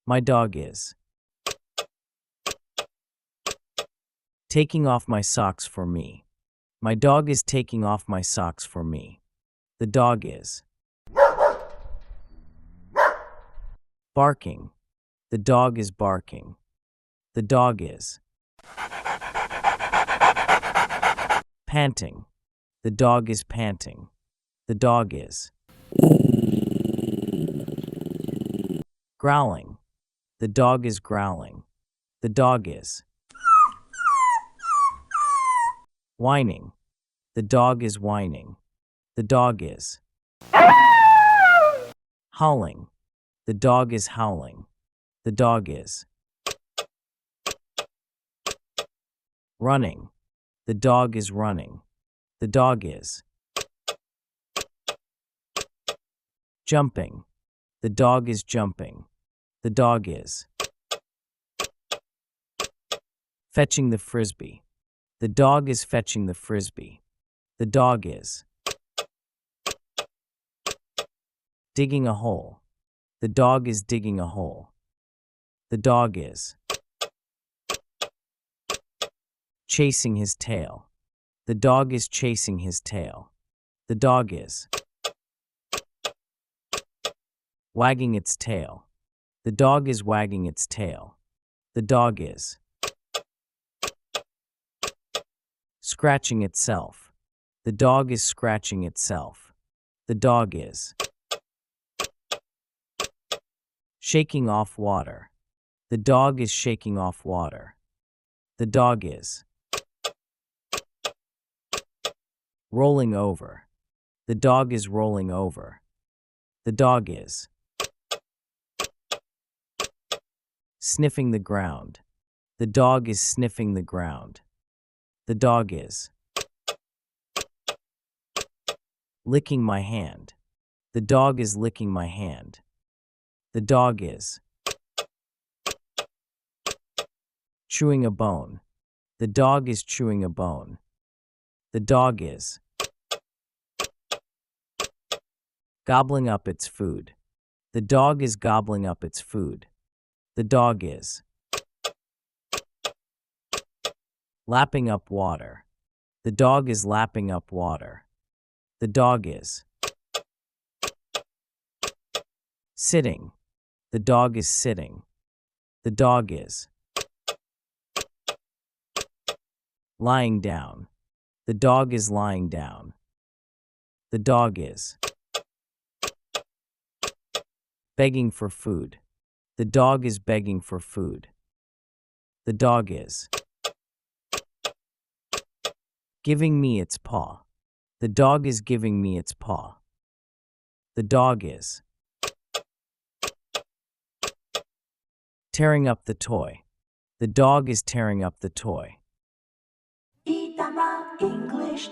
My dog is taking off my socks for me. My dog is taking off my socks for me. The dog is barking. The dog is barking. The dog is panting. The dog is panting. The dog is growling. The dog is growling. The dog is whining. The dog is whining. The dog is howling. The dog is howling. The dog is running. The dog is running. The dog is jumping. The dog is jumping. The dog is fetching the frisbee. The dog is fetching the frisbee. The dog is digging a hole. The dog is digging a hole. The dog is chasing his tail. The dog is chasing his tail. The dog is wagging its tail. The dog is wagging its tail. The dog is scratching itself. The dog is scratching itself. The dog is shaking off water. The dog is shaking off water. The dog is rolling over. The dog is rolling over. The dog is sniffing the ground. The dog is sniffing the ground. The dog is licking my hand. The dog is licking my hand. The dog is chewing a bone. The dog is chewing a bone. The dog is gobbling up its food. The dog is gobbling up its food. The dog is lapping up water. The dog is lapping up water. The dog is sitting. The dog is sitting. The dog is lying down. The dog is lying down. The dog is begging for food. The dog is begging for food. The dog is giving me its paw. The dog is giving me its paw. The dog is tearing up the toy. The dog is tearing up the toy. English